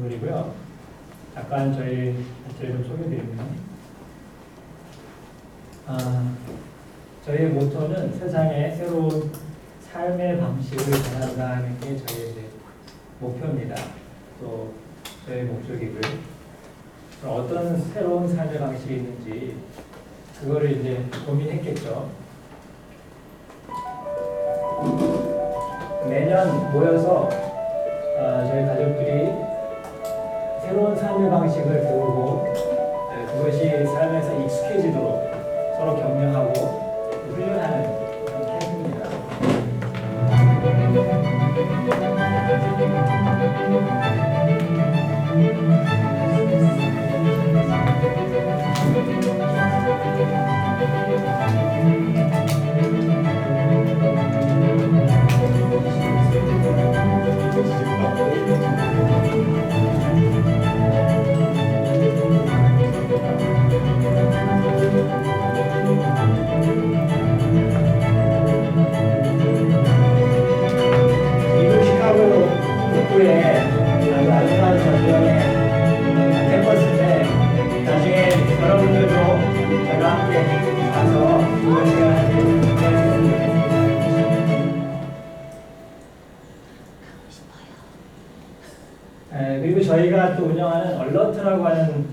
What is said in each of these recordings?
인물이고요. 잠깐 저희 자체를 좀 소개드리면, 저희의 모토는 세상에 새로운 삶의 방식을 전한다는 게 저희의 이제 목표입니다. 또 저희의 목적이고요. 어떤 새로운 삶의 방식이 있는지 그거를 이제 고민했겠죠. 매년 모여서 저희 가족들이 새로운 삶의 방식을 배우고 그것이 삶에서 익숙해지도록 서로 격려하고 훈련하는 그런 캠프입니다. 미국 시카고 북부에 아주 아름다운 전경의 캠퍼스인데 나중에 여러분들도 저희와 함께 가서 좋은 시간을 보냈으면 좋겠습니다. 그리고 저희가 또 운영하는 얼러트라고 하는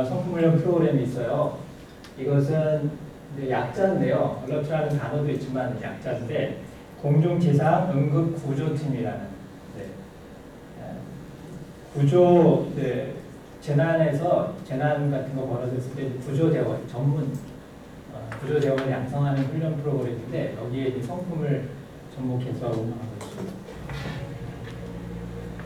성품 훈련 프로그램이 있어요. 이것은 이제 약자인데요. 얼러트라는 단어도 있지만 약자인데 공중지상 응급구조팀이라는 구조 재난에서 재난 같은 거 벌어졌을 때 구조대원 전문 구조대원을 양성하는 훈련 프로그램인데 여기에 이제 성품을 접목해서 운영하고 있습니다.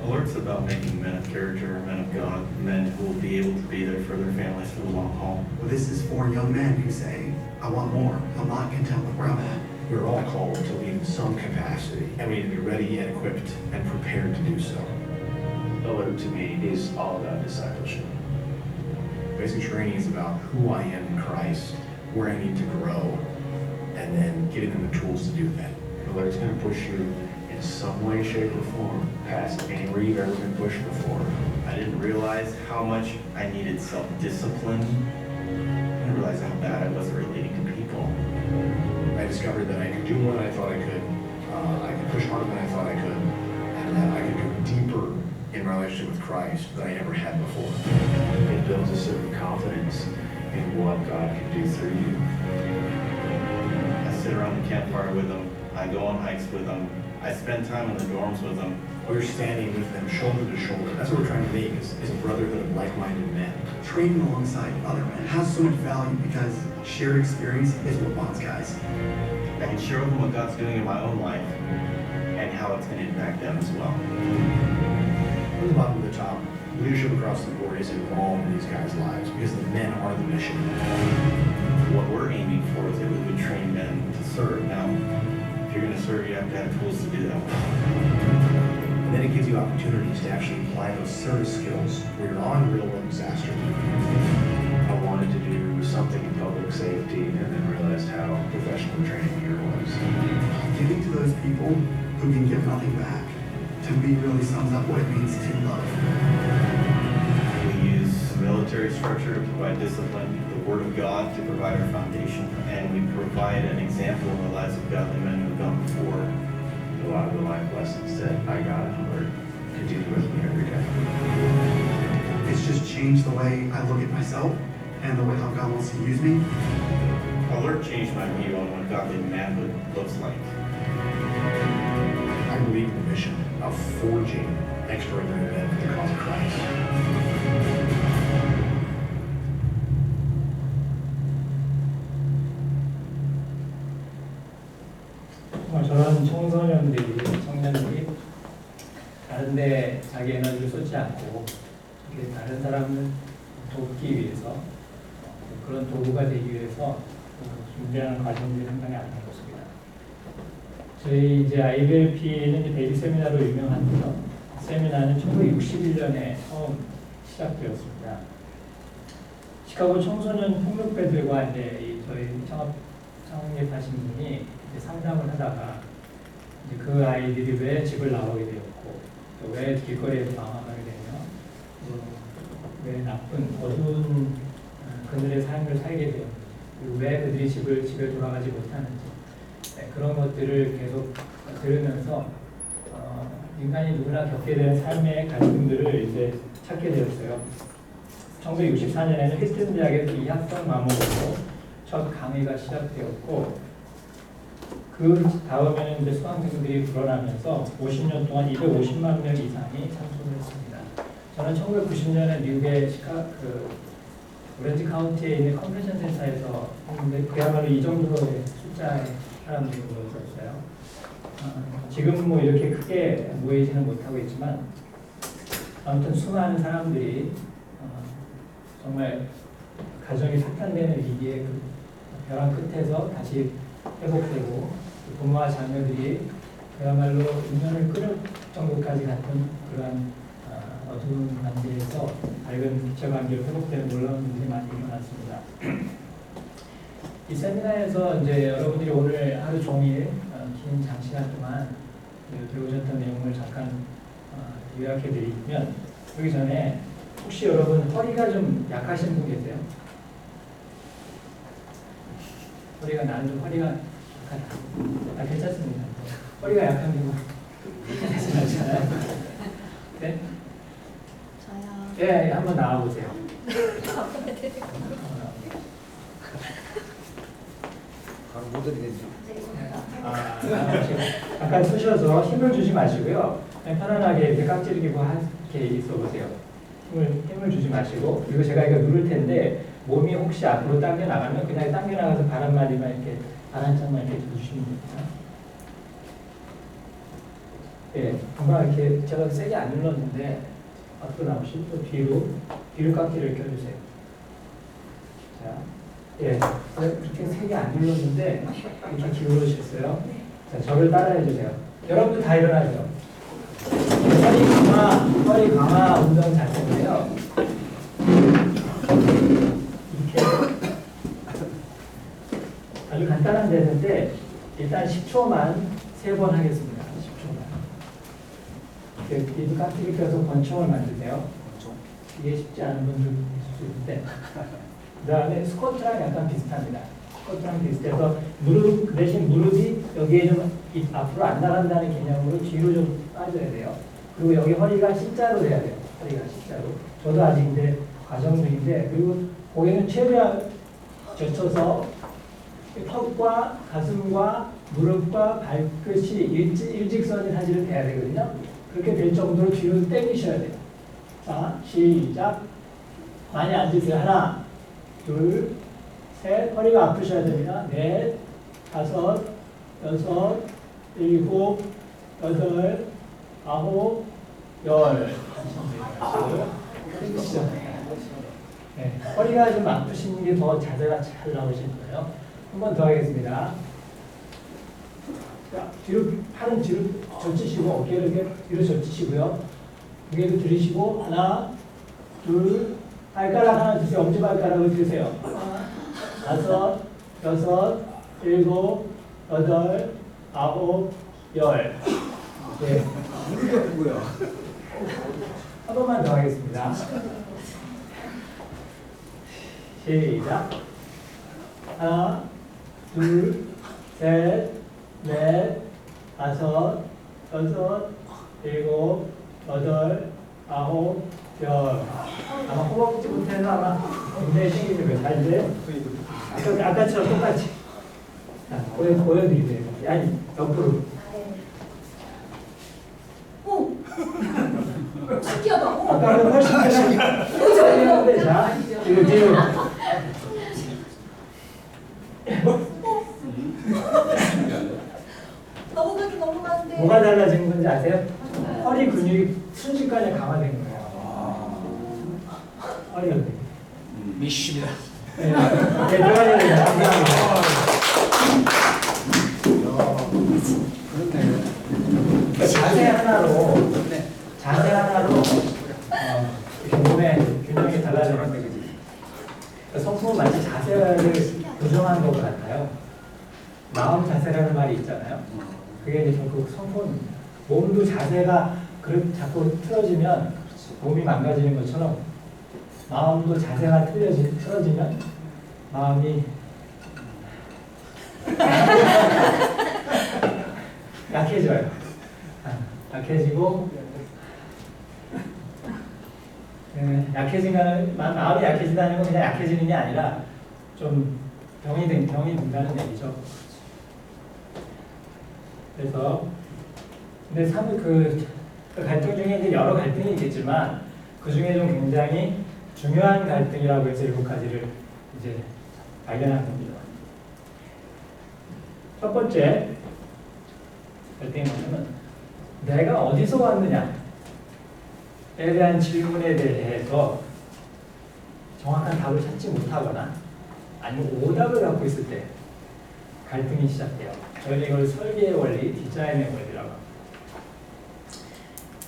Alert's about making men of character, men of God, men who will be able to be there for their families for the long haul. Well, this is for young men who say, I want more. I'm not content with where I'm at. We're all called to lead in some capacity, and we need to be ready and equipped and prepared to do so. Alert to me is all about discipleship. Basic training is about who I am in Christ, where I need to grow, and then getting them the tools to do that. Alert's going to push you in some way, shape, or form past anywhere you've ever been pushed before. I didn't realize how much I needed self-discipline. I didn't realize how bad I was at relating to people. I discovered that I could do more than I thought I could push harder than I thought I could, and that I could go deeper in my relationship with Christ than I ever had before. It builds a certain confidence in what God can do through you. I sit around the campfire with them. I go on hikes with them. I spend time in the dorms with them. We're standing with them shoulder to shoulder. That's what we're trying to make is a brotherhood of like-minded men. Training alongside other men has so much value because shared experience is what bonds guys. I can share with them what God's doing in my own life and how it's going to impact them as well. From the bottom to the top, leadership across the board is involved in these guys' lives because the men are the mission. What we're aiming for is that we would train men to serve. Now, if you're going to serve, you have to have tools to do that. And then it gives you opportunities to actually apply those service skills where you're on real-world disaster. I wanted to do something in public safety and then realized how professional the training here was. Giving to those people who can give nothing back, to me really sums up what it means to love. We use military structure to provide discipline, the Word of God to provide our foundation, and we provide an example of the lives of godly men who have gone before. A lot of the life lessons that I got at Alert continue with me every day. It's just changed the way I look at myself and the way how God wants to use me. Alert changed my view on what godly manhood looks like. I believe in the mission of forging extraordinary men for the cause of Christ. 저런 청소년들이, 청년들이 다른데 자기 에너지를 쏟지 않고 다른 사람을 돕기 위해서 그런 도구가 되기 위해서 준비하는 과정들이 상당히 아름답습니다. 저희 이제 IBLP는 이제 베이직 세미나로 유명한데요. 세미나는 1961년에 처음 시작되었습니다. 시카고 청소년 폭력배들과 이제 저희 창립하신 분이 상담을 하다가 이제 그 아이들이 왜 집을 나오게 되었고 또 왜 길거리에서 방황하게 되며 나쁜 어두운 그들의 삶을 살게 돼요. 그리고 왜 그들이 집에 돌아가지 못하는지 그런 것들을 계속 들으면서 인간이 누구나 겪게 되는 삶의 갈등들을 이제 찾게 되었어요. 1964년에는 힐튼 대학에서 이 학생 과목으로 첫 강의가 시작되었고 그 다음에는 이제 수강생들이 불어나면서 50년 동안 250만 명 이상이 참석을 했습니다. 저는 1990년에 미국의 오렌지 카운티에 있는 컨벤션 센터에서 했는데 그야말로 이 정도의 숫자의 사람들이 모였었어요. 지금은 뭐 이렇게 크게 모이지는 못하고 있지만 아무튼 수많은 사람들이 정말 가정이 파탄되는 위기의 그 벼랑 끝에서 다시 회복되고 부모와 자녀들이 그야말로 인연을 끊을 정도까지 갔던 그러한 어두운 관계에서 밝은 기차 관계로 회복되는 놀라운 일이 많이 일어났습니다. 이 세미나에서 이제 여러분들이 오늘 하루 종일 긴 장시간 동안 배우셨던 내용을 잠깐 요약해 드리면 그러기 전에 혹시 여러분 허리가 좀 약하신 분 계세요? 나는 좀 허리가 약하다. 괜찮습니다. 허리가 약한 경우 괜찮잖아요. 네? 저요. 예, 한번 나와보세요. 바로 못 드리겠죠. 잠깐 쓰셔서 힘을 주지 마시고요. 그냥 편안하게 이렇게 깍지를 끼고 이렇게 있어 보세요. 힘을 주지 마시고 그리고 제가 이거 누를 텐데 몸이 혹시 앞으로 당겨 나가면 그냥 당겨 나가서 발 한마디만 이렇게 발 한 장만 이렇게 주시면 됩니다. 예, 금방 이렇게 제가 세게 안 눌렀는데 앞으로 나오시고 또 뒤로 깍지를 껴주세요. 자, 예, 그렇게 세게 안 눌렀는데 이렇게 기울으셨어요. 자, 저를 따라해 주세요. 여러분도 다 일어나죠. 허리 강화 운동 자세인데요. 이렇게 아주 간단한 데인데 일단 10초만 3번 하겠습니다. 10초만. 이렇게 깍지를 껴서 권총을 만드세요. 이게 쉽지 않은 분들 있을 수 있는데 그 다음에 스쿼트랑 약간 비슷합니다. 스쿼트랑 비슷해서 무릎 대신 무릎이 여기에 좀 앞으로 안 나간다는 개념으로 뒤로 좀 빠져야 돼요. 그리고 여기 허리가 C자로 돼야 돼요. 허리가 C자로. 저도 아직 이제 과정 중인데 그리고 고개는 최대한 젖혀서 턱과 가슴과 무릎과 발끝이 일직선이 사실은 돼야 되거든요. 그렇게 될 정도로 뒤로 당기셔야 돼요. 자, 시작. 많이 앉으세요. 하나, 둘, 셋. 허리가 아프셔야 됩니다. 넷, 다섯, 여섯, 일곱, 여덟, 아홉, 열. 네, 허리가 좀 아프신 게 더 자세가 잘 나오실 거예요. 한 번 더 하겠습니다. 자, 팔은 뒤로 젖히시고 어깨를 이렇게 뒤로 젖히시고요. 무게도 들이시고 하나, 둘, 발가락 하나 드세요. 엄지발가락을 드세요. 다섯, 여섯, 일곱, 여덟, 아홉, 열. 네. 한 번만 더 하겠습니다. 시작. 하나, 둘, 셋, 넷, 다섯, 여섯, 일곱, 여덟, 아홉, 열. 아마 호흡지 못해서 아마 굉장히 생기는 거예요. 잘 돼요? 아까처럼 똑같이. 자, 보여드리세요. 아니, 옆으로. 오! 신기하다. 오! 아까는 훨씬 편하게. 자, 이거 뒤로. 넘어가는데. 뭐가 달라진 건지 아세요? 허리 근육이 순식간에 강화된 거예요. 허리가. 미십니다. 네, 들어가야 됩니다. 감사합니다. 자세 하나로 이렇게 몸의 균형이 달라지는 거지. 성품은 마치 자세를 교정한 것 같아요. 마음 자세라는 말이 있잖아요. 그게 이제 결국 성품입니다. 몸도 자세가 자꾸 틀어지면 몸이 망가지는 것처럼 마음도 자세가 틀어지면 마음이 약해져요. 약해지고 마음이 약해진다는 건 그냥 약해지는 게 아니라 좀 병이 든다는 얘기죠. 그래서 근데 그 갈등 중에 이제 여러 갈등이 있겠지만 그 중에 좀 굉장히 중요한 갈등이라고 해서 7가지를 이제 발견한 겁니다. 첫 번째 갈등이 뭐냐면 내가 어디서 왔느냐에 대한 질문에 대해서 정확한 답을 찾지 못하거나 아니면 오답을 갖고 있을 때 갈등이 시작돼요. 저희는 이걸 설계의 원리, 디자인의 원리라고 합니다.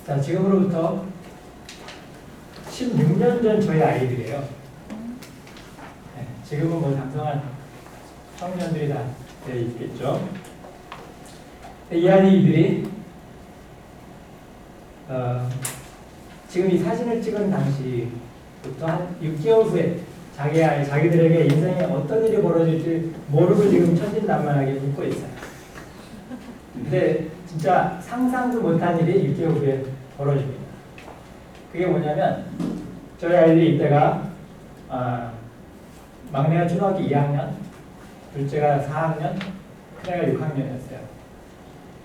자, 지금으로부터 16년 전 저희 아이들이에요. 네, 지금은 뭐 장성한 청년들이 다 돼 있겠죠. 이 아이들이 지금 이 사진을 찍은 당시부터 한 6개월 후에 자기들에게 인생에 어떤 일이 벌어질지 모르고 지금 천진난만하게 웃고 있어요. 근데 진짜 상상도 못한 일이 6개월 후에 벌어집니다. 그게 뭐냐면 저희 아이들이 이때가 막내가 초등학교 2학년, 둘째가 4학년, 큰애가 6학년이었어요.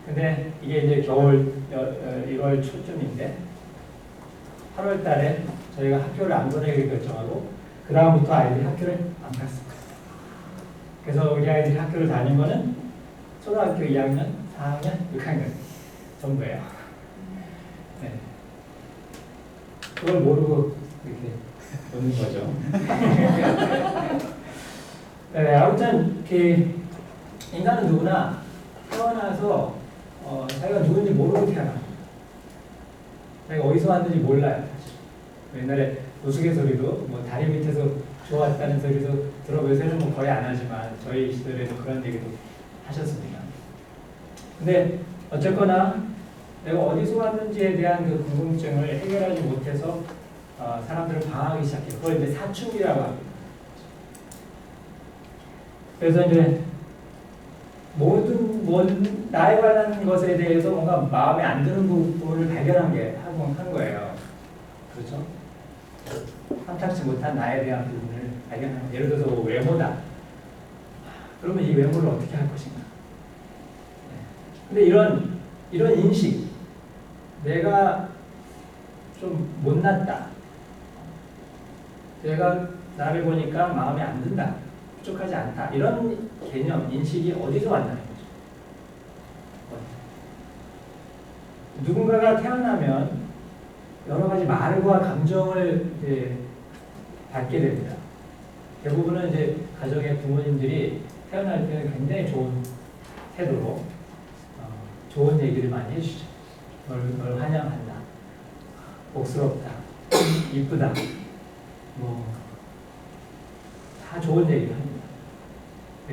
근데 이게 이제 겨울 1월 초쯤인데 8월 달에 저희가 학교를 안 보내기로 결정하고 그 다음부터 아이들이 학교를 안 갔습니다. 그래서 우리 아이들이 학교를 다닌 거는 초등학교 2학년, 4학년, 6학년 전부예요. 네. 그걸 모르고 이렇게 오는 거죠. 네, 아무튼 인간은 누구나 태어나서 자기가 누군지 모르고 태어납니다. 자기가 어디서 왔는지 몰라요. 사실. 옛날에 우스갯소리도 뭐 다리 밑에서 좋았다는 소리도 들어보세요. 뭐 거의 안 하지만 저희 시절에도 그런 얘기도 하셨습니다. 근데 어쨌거나 내가 어디서 왔는지에 대한 그 궁금증을 해결하지 못해서 사람들은 방황하기 시작해요. 그걸 이제 사춘기라고 합니다. 그래서 이제 모든 나에 관한 것에 대해서 뭔가 마음에 안 드는 부분을 한 거예요. 그렇죠? 탐탁지 못한 나에 대한 부분을 발견하는 거예요. 예를 들어서 외모다. 그러면 이 외모를 어떻게 할 것인가? 근데 이런 인식, 내가 좀 못났다. 내가 나를 보니까 마음에 안 든다. 부족하지 않다. 이런 개념, 인식이 어디서 왔냐는 거죠. 누군가가 태어나면 여러 가지 말과 감정을 이제 받게 됩니다. 대부분은 이제 가정의 부모님들이 태어날 때는 굉장히 좋은 태도로 좋은 얘기를 많이 해주죠. 널 환영한다. 복스럽다. 이쁘다. 뭐 다 좋은 얘기를 합니다.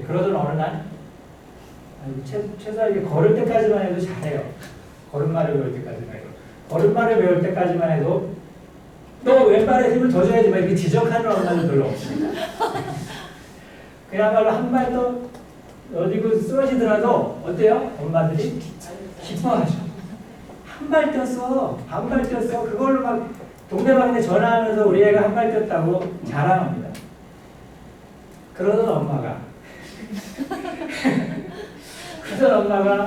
그러던 어느 날 최소한 이렇게 걸을 때까지만 해도 잘해요. 걸음마를 배울 때까지만 해도. 걸음마를 배울 때까지만 해도 너 왼발에 힘을 더 줘야지 막 이렇게 지적하는 엄마는 별로 없습니다. 그야말로 한 발 더 어디고 쓰러지더라도 어때요? 엄마들이 기뻐하죠. 한 발 뛰었어. 반 발 뛰었어. 그걸로 막 동네방네 전화하면서 우리 애가 한 발 뛰었다고 자랑합니다. 그러던 엄마가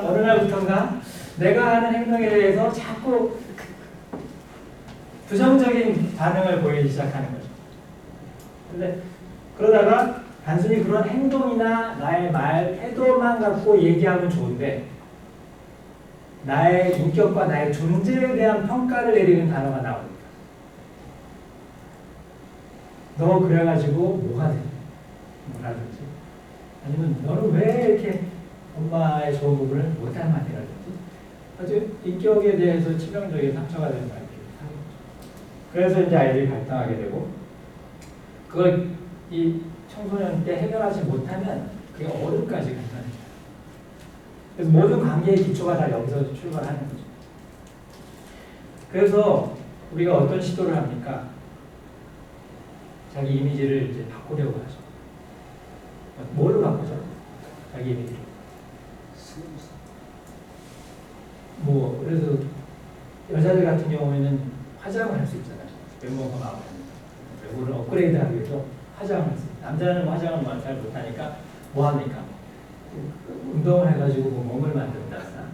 어느 날부터인가 내가 하는 행동에 대해서 자꾸 부정적인 반응을 보이기 시작하는 거죠. 근데 그러다가 단순히 그런 행동이나 나의 말, 태도만 갖고 얘기하면 좋은데 나의 인격과 나의 존재에 대한 평가를 내리는 단어가 나옵니다. 너 그래가지고 뭐가 돼? 뭐라든지 아니면 너는 왜 이렇게 엄마의 좋은 부분을 못 닮았냐든지 아주 인격에 대해서 치명적인 상처가 되는 말들이 하는 거죠. 그래서 이제 아이들이 발달하게 되고 그걸 이 청소년 때 해결하지 못하면 그게 어른까지 간다는 거죠. 그래서 모든 관계의 기초가 다 여기서 출발하는 거죠. 그래서 우리가 어떤 시도를 합니까? 자기 이미지를 이제 바꾸려고 하죠. 뭘로 바꾸죠? 자기 이미지를. 뭐 그래서 여자들 같은 경우에는 화장을 할 수 있잖아요. 외모가 마음에 외모를 업그레이드하기 위해서 화장을 할 수 있어요. 남자는 화장을 잘 못하니까 뭐 합니까? 운동을 해가지고 뭐 몸을 만든다거나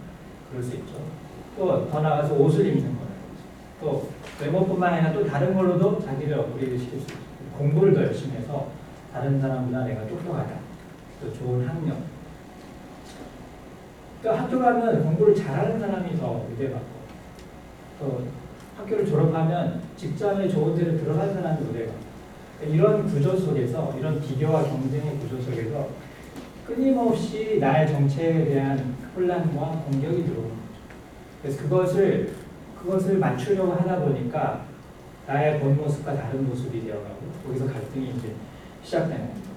그럴 수 있죠. 또 더 나아가서 옷을 입는 거예요. 또 외모뿐만 아니라 또 다른 걸로도 자기를 업그레이드 시킬 수 있죠. 공부를 더 열심히 해서 다른 사람보다 내가 똑똑하다. 또 좋은 학력. 또 학교 가면 공부를 잘하는 사람이 더 우대받고 또 학교를 졸업하면 직장에 좋은 데를 들어간 사람이 우대받고 이런 구조 속에서 이런 비교와 경쟁의 구조 속에서 끊임없이 나의 정체에 대한 혼란과 공격이 들어오는 거죠. 그래서 그것을 맞추려고 하다 보니까 나의 본 모습과 다른 모습이 되어가고 거기서 갈등이 이제 시작되는 겁니다.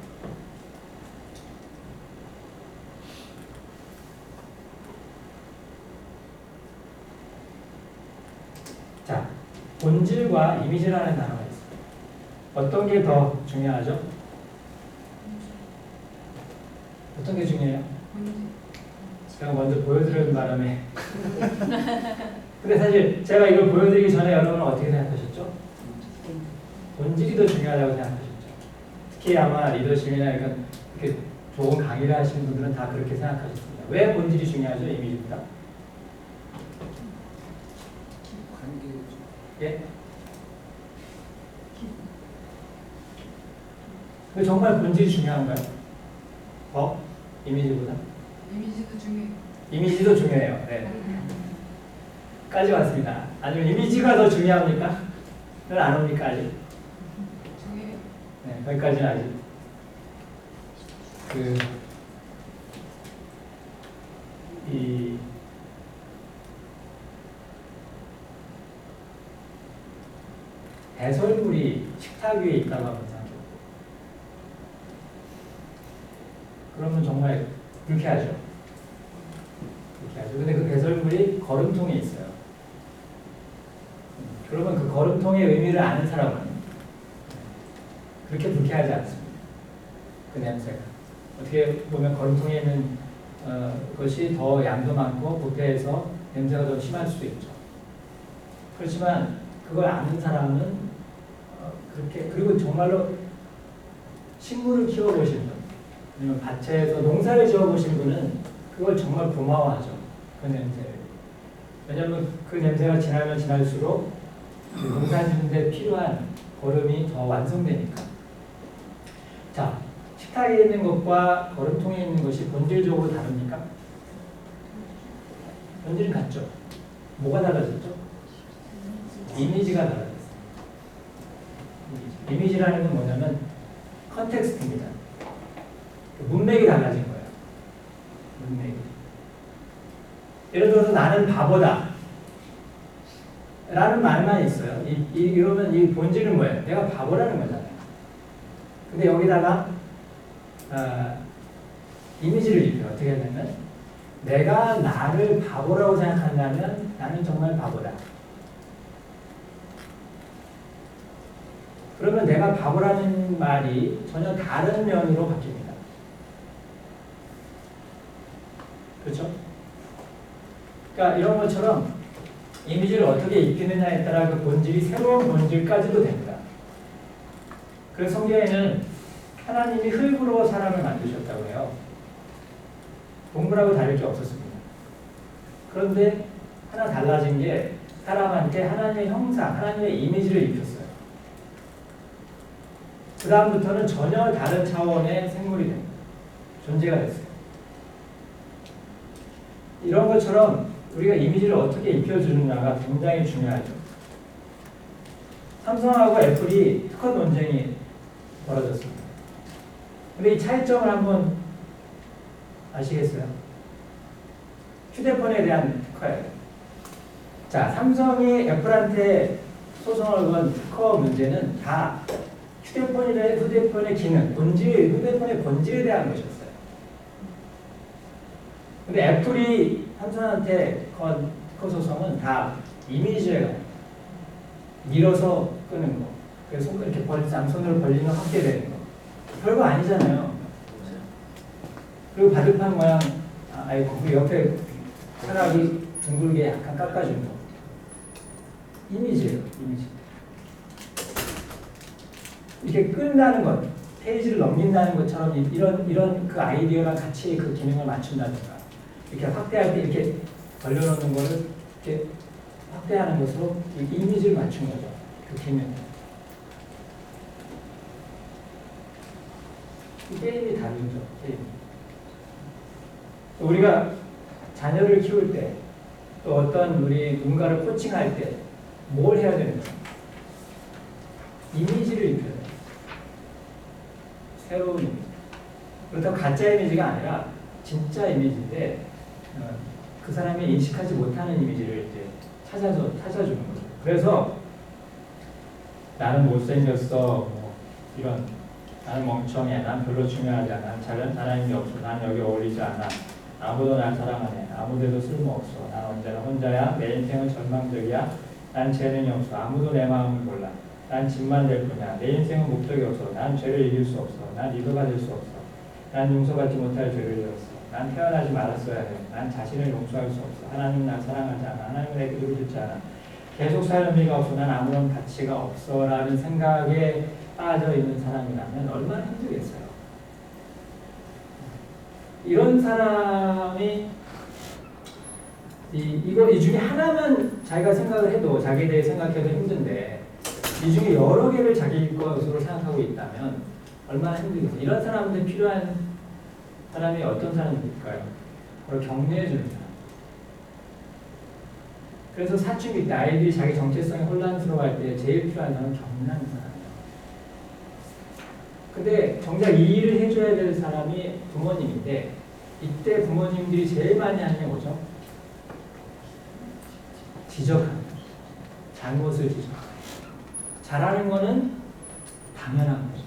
자, 본질과 이미지라는 단어가 있습니다. 어떤 게 더 중요하죠? 어떤 게 중요해요? 제가 먼저 보여드리는 바람에 근데 사실 제가 이걸 보여드리기 전에 여러분은 어떻게 생각하셨죠? 본질이 더 중요하다고 생각하셨죠? 특히 아마 리더십이나 이렇게 좋은 강의를 하시는 분들은 다 그렇게 생각하셨습니다. 왜 본질이 중요하죠? 이미지보다? 예? 근데 정말 본질이 중요한가요? 이미지보다? 이미지도 중요해요. 이미지도 중요해요. 네. 까지 왔습니다. 아니면 이미지가 더 중요합니까? 그건 안 옵니까 아직? 중요해요. 네, 거기까지는 아직. 이 배설물이 식탁 위에 있다고 한번 생각해요. 그러면 정말 불쾌하죠. 근데 그 배설물이 거름통에 있어요. 그러면 그 거름통의 의미를 아는 사람은 그렇게 불쾌하지 않습니다. 그 냄새가. 어떻게 보면 거름통에 있는 것이 더 양도 많고 부패해서 냄새가 더 심할 수도 있죠. 그렇지만 그걸 아는 사람은 그렇게, 그리고 정말로 식물을 키워보신 분, 아니면 밭에서 농사를 지어보신 분은 그걸 정말 고마워하죠. 그 냄새를. 왜냐하면 그 냄새가 지나면 지날수록 그 농사 짓는데 필요한 거름이 더 완성되니까. 자, 식탁에 있는 것과 거름통에 있는 것이 본질적으로 다릅니까? 본질은 같죠. 뭐가 달라졌죠? 이미지가 달라졌어요. 이미지라는 건 뭐냐면 컨텍스트입니다. 문맥이 달라진 거예요. 문맥이. 예를 들어서 나는 바보다 라는 말만 있어요. 이러면 이 본질은 뭐예요? 내가 바보라는 거잖아요. 근데 여기다가 이미지를 입혀요. 어떻게 하냐면 내가 나를 바보라고 생각한다면 나는 정말 바보다. 그러면 내가 바보라는 말이 전혀 다른 면으로 바뀝니다. 그렇죠? 그러니까 이런 것처럼 이미지를 어떻게 입히느냐에 따라 그 본질이 새로운 본질까지도 됩니다. 그래서 성경에는 하나님이 흙으로 사람을 만드셨다고 해요. 동물하고 다를 게 없었습니다. 그런데 하나 달라진 게 사람한테 하나님의 형상, 하나님의 이미지를 입혔어요. 그 다음부터는 전혀 다른 차원의 생물이 됩니다. 존재가 됐어요. 이런 것처럼 우리가 이미지를 어떻게 입혀주느냐가 굉장히 중요하죠. 삼성하고 애플이 특허 논쟁이 벌어졌습니다. 근데 이 차이점을 한번 아시겠어요? 휴대폰에 대한 특허예요. 자, 삼성이 애플한테 소송을 건 특허 문제는 다 휴대폰의 기능, 본질, 휴대폰의 본질에 대한 것이었어요. 근데 애플이 삼성한테 건 특허 소송은 다 이미지에 밀어서 끄는 거. 그래서 이렇게 양손으로 벌리면 확대되는 거. 별거 아니잖아요. 그리고 바둑판 모양, 그 옆에 사각이 둥글게 약간 깎아주는 거. 이미지예요, 이미지. 이렇게 끈다는 것, 페이지를 넘긴다는 것처럼 이런 그 아이디어랑 같이 그 기능을 맞춘다든가. 이렇게 확대할 때 이렇게 벌려놓는 거를 이렇게 확대하는 것으로 이미지를 맞춘 거죠. 그 기능. 이 게임이 다르죠, 게임. 우리가 자녀를 키울 때, 또 어떤 우리 누군가를 코칭할 때, 뭘 해야 되는가? 이미지를 입혀야 돼요. 새로운 이미지. 그렇다고 가짜 이미지가 아니라 진짜 이미지인데, 그 사람이 인식하지 못하는 이미지를 이제 찾아주는 거죠. 그래서 나는 못생겼어, 뭐 이런, 나는 멍청해, 난 별로 중요하지 않아, 잘하는 게 없어, 난 여기 어울리지 않아, 아무도 날 사랑하네, 아무데도 쓸모없어, 난 언제나 혼자야, 내 인생은 절망적이야, 난 재능이 없어, 아무도 내 마음을 몰라, 난 집만 될 뿐이야, 내 인생은 목적이 없어, 난 죄를 이길 수 없어, 난 리더가 될 수 없어, 난 용서받지 못할 죄를 지었어, 난 태어나지 말았어야 해, 난 자신을 용서할 수 없어, 하나님 날 사랑하지 않아, 하나님은 내 기도를 듣지 않아, 계속 살 의미가 없어, 난 아무런 가치가 없어 라는 생각에 빠져 있는 사람이라면 얼마나 힘들겠어요. 이런 사람이 이 중에 하나만 자기가 생각을 해도 자기에 대해 생각해도 힘든데 이 중에 여러 개를 자기 것으로 생각하고 있다면 얼마나 힘들겠어요. 이런 사람들 필요한 사람이 어떤 사람일까요? 바로 격려해 주는 사람. 그래서 사춘기 때 아이들이 자기 정체성이 혼란스러워할 때 제일 필요한 사람은 격려하는 사람이에요. 근데 정작 이 일을 해줘야 될 사람이 부모님인데 이때 부모님들이 제일 많이 하는 게 뭐죠? 지적하는 거죠. 잘못을 지적하는 거죠. 잘하는 거는 당연한 거죠.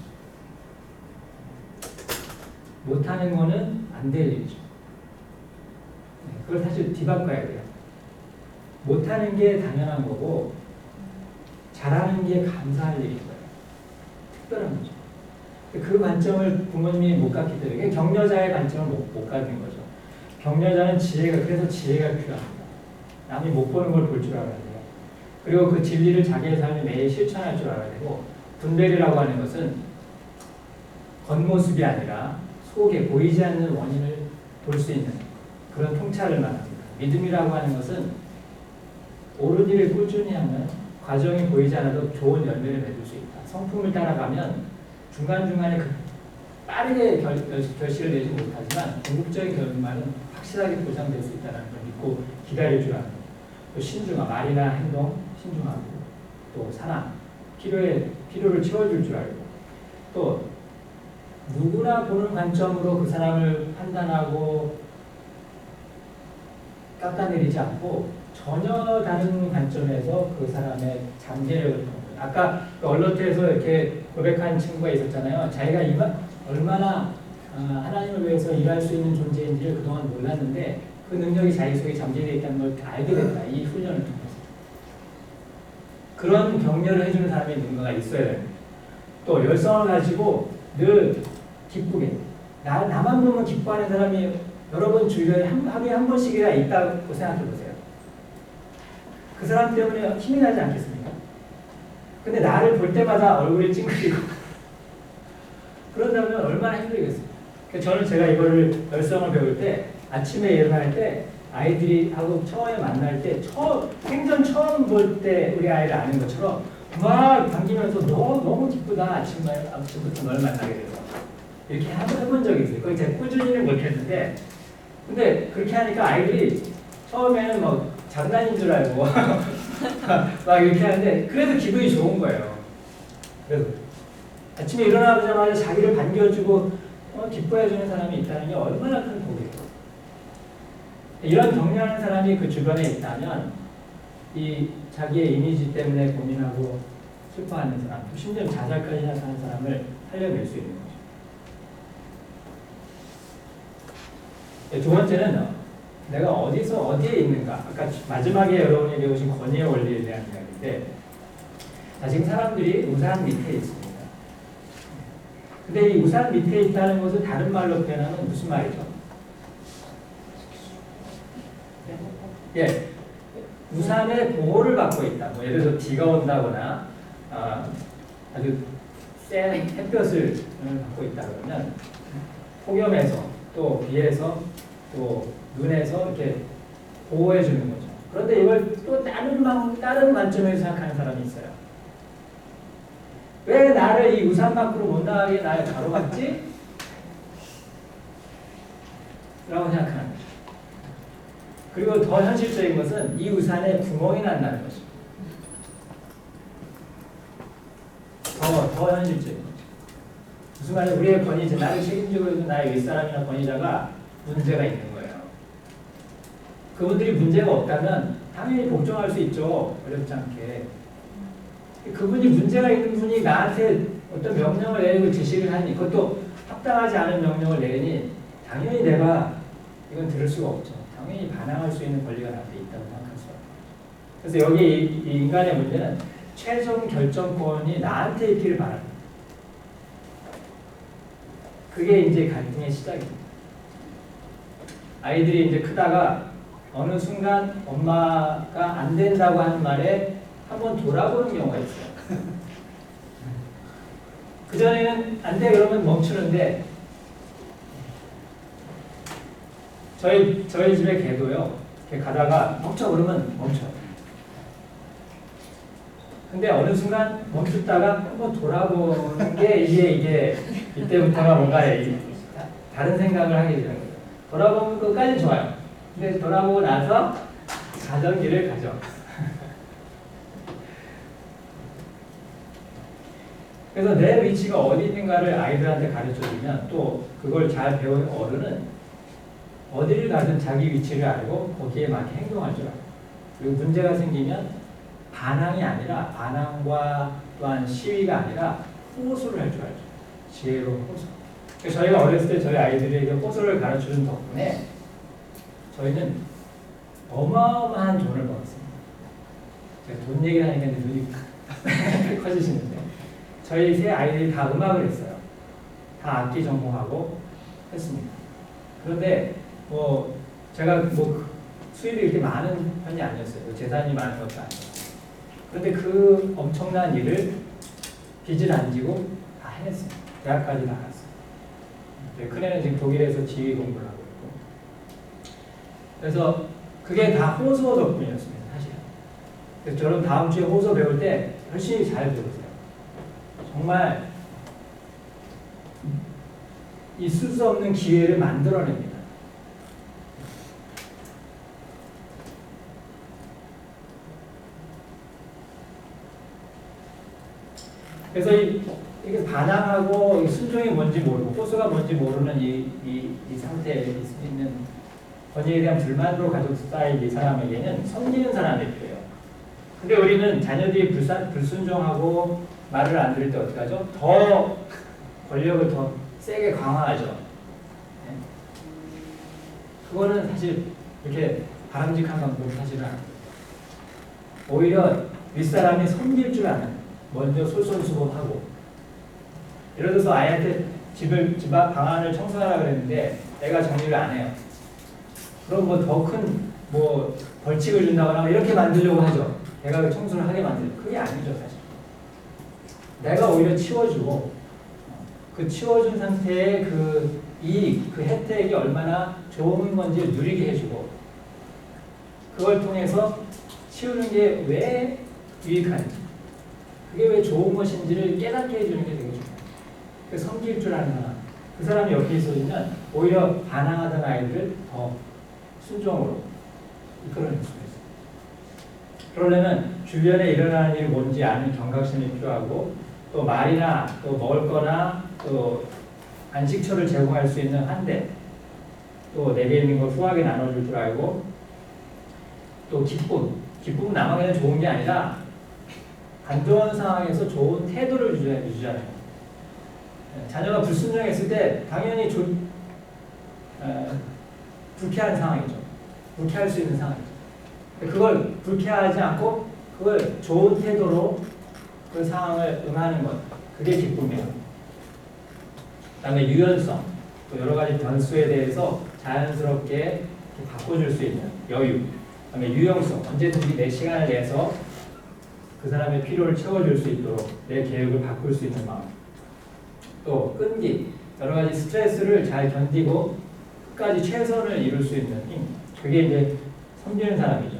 못하는 거는 안 될 일이죠. 그걸 사실 뒤바꿔야 돼요. 못하는 게 당연한 거고 잘하는 게 감사할 일인 거예요. 특별한 거죠. 그 관점을 부모님이 못 갖기 때문에 격려자의 관점을 못 갖는 거죠. 격려자는 그래서 지혜가 필요합니다. 남이 못 보는 걸 볼 줄 알아야 돼요. 그리고 그 진리를 자기의 삶에 매일 실천할 줄 알아야 되고 분별이라고 하는 것은 겉모습이 아니라 속에 보이지 않는 원인을 볼 수 있는 그런 통찰을 말합니다. 믿음이라고 하는 것은 옳은 일을 꾸준히 하면 과정이 보이지 않아도 좋은 열매를 맺을 수 있다. 성품을 따라가면 중간중간에 빠르게 결실을 내지 못하지만 궁극적인 결말은 확실하게 보장될 수 있다는 걸 믿고 기다릴 줄 아는 또 신중함, 말이나 행동 신중하고 또 사랑, 필요를 채워줄 줄 알고 또 누구나 보는 관점으로 그 사람을 판단하고 깎아내리지 않고 전혀 다른 관점에서 그 사람의 잠재력을 보는 거예요. 아까 언론에서 이렇게 고백한 친구가 있었잖아요. 자기가 얼마나 하나님을 위해서 일할 수 있는 존재인지를 그동안 몰랐는데 그 능력이 자기 속에 잠재되어 있다는 걸 알게 됐다. 이 훈련을 통해서. 그런 격려를 해주는 사람이 누군가가 있어야 됩니다. 또 열성을 가지고 늘 기쁘게 나만 보면 기뻐하는 사람이 여러분 주변에 하루에 한 번씩이나 있다고 생각해 보세요. 그 사람 때문에 힘이 나지 않겠습니까? 근데 나를 볼 때마다 얼굴이 찡그리고 그런다면 얼마나 힘들겠어요. 저는 제가 이거를 열성을 배울 때 아침에 일어날 때 아이들이 하고 처음에 만날 때 생전 처음 볼 때 우리 아이를 아는 것처럼 막 반기면서 너무 기쁘다 아침부터 널 만나게 돼서 이렇게 해본 적이 있어요. 그걸 제가 꾸준히는 못했는데 근데 그렇게 하니까 아이들이 처음에는 뭐 장난인 줄 알고 막 이렇게 하는데 그래도 기분이 좋은 거예요. 그래서 아침에 일어나자마자 자기를 반겨주고 기뻐해주는 사람이 있다는 게 얼마나 큰 복이에요. 이런 격려하는 사람이 그 주변에 있다면 이 자기의 이미지 때문에 고민하고 슬퍼하는 사람, 심지어 자살까지 하는 사람을 살려낼 수 있는 거죠. 두 번째는 내가 어디에 있는가. 아까 마지막에 여러분이 배우신 권위의 원리에 대한 이야기인데 자, 지금 사람들이 우산 밑에 있습니다. 근데 이 우산 밑에 있다는 것을 다른 말로 표현하면 무슨 말이죠? 예, 우산의 보호를 받고 있다. 뭐 예를 들어 비가 온다거나 아주 센 햇볕을 받고 있다 그러면 폭염에서 또 비에서 또 눈에서 이렇게 보호해 주는 거죠. 그런데 이걸 또 다른 관점에서 생각하는 사람이 있어요. 왜 나를 이 우산 밖으로 못 나가게 날 가로막지? 라고 생각하는 거죠. 그리고 더 현실적인 것은 이 우산에 구멍이 난다는 것입니다. 더 현실적인 거죠. 무슨 말이냐, 우리의 권위자, 나를 책임지고 있는 나의 윗사람이나 권위자가 문제가 있는 거예요. 그분들이 문제가 없다면 당연히 복종할 수 있죠. 어렵지 않게. 그분이 문제가 있는 분이 나한테 어떤 명령을 내리고 지시를 하니, 그것도 합당하지 않은 명령을 내리니 당연히 내가 이건 들을 수가 없죠. 당연히 반항할 수 있는 권리가 나한테 있다고 생각할 수밖에 없죠. 그래서 여기 이 인간의 문제는 최종 결정권이 나한테 있기를 바랍니다. 그게 이제 갈등의 시작입니다. 아이들이 이제 크다가 어느 순간 엄마가 안 된다고 하는 말에 한번 돌아보는 경우가 있어요. 그전에는 안 돼 그러면 멈추는데 저희 집에 개도요. 이렇게 가다가 멈춰 그러면 멈춰요. 근데 어느 순간 멈췄다가 한번 돌아보는 게 이게 이때부터가 뭔가 다른 생각을 하게 되는 거예요. 돌아보면 끝까지 좋아요. 근데 돌아보고 나서 가던 길을 가죠. 그래서 내 위치가 어디 있는가를 아이들한테 가르쳐주면 또 그걸 잘 배운 어른은 어디를 가든 자기 위치를 알고 거기에 맞게 행동할 줄 알아요. 그리고 문제가 생기면 반항이 아니라 반항과 또한 시위가 아니라 호소를 할 줄 알죠. 지혜로운 호소. 그래서 저희가 어렸을 때 저희 아이들에게 호소를 가르쳐준 덕분에 저희는 어마어마한 돈을 벌었습니다. 제가 돈 얘기를 하니까 눈이 커지시는데 저희 세 아이들이 다 음악을 했어요. 다 악기 전공하고 했습니다. 그런데 뭐 제가 뭐 수입이 이렇게 많은 편이 아니었어요. 재산이 많은 것도 아니었어요. 그런데 그 엄청난 일을 빚을 안 지고 다 해냈습니다. 대학까지 나갔어요. 큰애는 지금 독일에서 지휘 공부를 하고 있고. 그래서 그게 다 호소 덕분이었습니다. 사실은. 그래서 저는 다음 주에 호소 배울 때 열심히 잘 배우세요. 정말 있을 수 없는 기회를 만들어냅니다. 그래서 이게 반항하고 순종이 뭔지 모르고 호소가 뭔지 모르는 이 상태에 있는 권위에 대한 불만으로 가족 쌓인 이 사람에게는 섬기는 사람이 필요해요. 근데 우리는 자녀들이 불순종하고 말을 안 들을 때 어떻게 하죠? 더 권력을 더 세게 강화하죠. 네? 그거는 사실 이렇게 바람직한 방법은 사실은 아니에요. 오히려 윗사람이 섬길 줄 아는, 먼저 솔선수범하고, 예를 들어서 아이한테 집 앞 방안을 청소하라 그랬는데 애가 정리를 안 해요. 그럼 뭐 더 큰 뭐 벌칙을 준다거나 이렇게 만들려고 하죠. 애가 청소를 하게 만들죠. 그게 아니죠, 사실. 내가 오히려 치워주고 그 치워준 상태의 그 이익, 그 혜택이 얼마나 좋은 건지 누리게 해주고 그걸 통해서 치우는 게 왜 유익한지, 그게 왜 좋은 것인지를 깨닫게 해주는 게 되게 중요해요. 그 섬길 줄 아는 사람, 그 사람이 옆에 있어주면 오히려 반항하던 아이들을 더 순종으로 이끌어낼 수가 있어요. 그러려면 주변에 일어나는 일이 뭔지 아는 경각심이 필요하고, 또 말이나 또 먹을 거나 또 안식처를 제공할 수 있는 한 대, 또 내게 있는 걸 후하게 나눠줄 줄 알고, 또 기쁨은 남에게는 좋은 게 아니라 안 좋은 상황에서 좋은 태도를 유지하는 거예요. 자녀가 불순종했을 때 당연히 불쾌한 상황이죠. 불쾌할 수 있는 상황이죠. 그걸 불쾌하지 않고 그걸 좋은 태도로 그 상황을 응하는 것, 그게 기쁨이에요. 그다음에 유연성, 또 여러 가지 변수에 대해서 자연스럽게 바꿔줄 수 있는 여유, 그다음에 유용성, 언제든지 내 시간을 내서 그 사람의 필요를 채워줄 수 있도록 내 계획을 바꿀 수 있는 마음, 또 끈기, 여러 가지 스트레스를 잘 견디고 끝까지 최선을 이룰 수 있는 힘, 그게 이제 섬기는 사람이죠.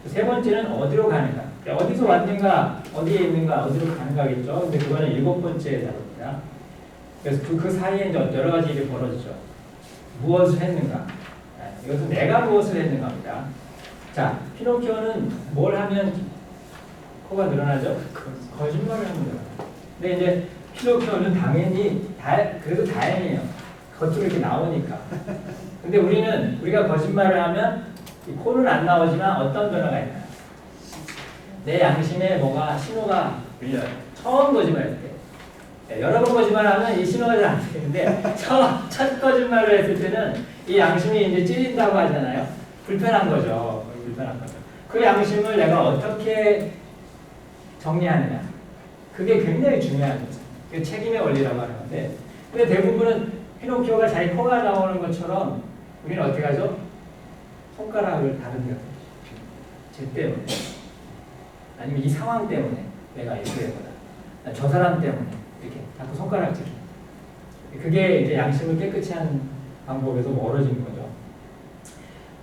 세 번째는 어디로 가는가, 어디서 왔는가, 어디에 있는가, 어디로 가는가겠죠. 근데 그거는 7번째 단어입니다. 그래서 그 사이에 이제 여러 가지 일이 벌어지죠. 무엇을 했는가, 이것은 내가 무엇을 했는가입니다. 자, 피노키오는 뭘 하면 코가 늘어나죠? 거짓말을 하면 늘어나요. 근데 이제 피노키오는 당연히 그래도 다행이에요. 겉으로 이렇게 나오니까. 근데 우리가 거짓말을 하면 이 코는 안 나오지만 어떤 변화가 있나요? 내 양심에 뭐가 신호가 울려요. 처음 거짓말했을 때. 여러 번 거짓말하면 이 신호가 잘 안 되는데 첫 거짓말을 했을 때는 이 양심이 이제 찔린다고 하잖아요. 불편한 거죠. 불편한 거죠. 그 양심을 내가 어떻게 정리하느냐. 그게 굉장히 중요한 거죠. 그게 책임의 원리라고 하는 건데. 근데 대부분은 피노키오가 자기 코가 나오는 것처럼 우리는 어떻게 하죠? 손가락을 다른 데 갖다 쟤 때문에. 아니면 이 상황 때문에 내가 이렇게 되거나 저 사람 때문에 이렇게 자꾸 손가락질. 그게 이제 양심을 깨끗이 하는 방법에서 멀어지는 거죠.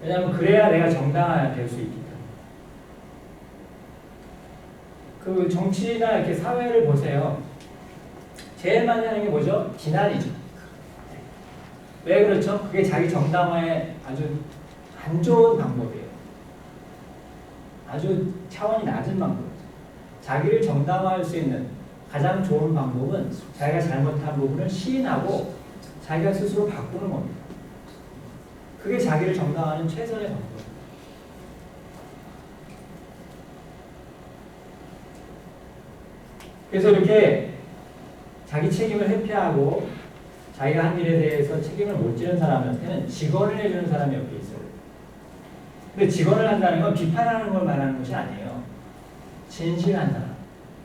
왜냐하면 그래야 내가 정당화될 수 있기 때문에. 그 정치나 이렇게 사회를 보세요. 제일 많이 하는 게 뭐죠? 비난이죠. 왜 그렇죠? 그게 자기 정당화에 아주 안 좋은 방법이에요. 아주 차원이 낮은 방법이죠. 자기를 정당화할 수 있는 가장 좋은 방법은 자기가 잘못한 부분을 시인하고 자기가 스스로 바꾸는 겁니다. 그게 자기를 정당화하는 최선의 방법이에요. 그래서 이렇게 자기 책임을 회피하고 자기가 한 일에 대해서 책임을 못 지는 사람한테는 직언을 해주는 사람이 옆에 있어요. 근데 직언을 한다는 건 비판하는 걸 말하는 것이 아니에요. 진실한 사람.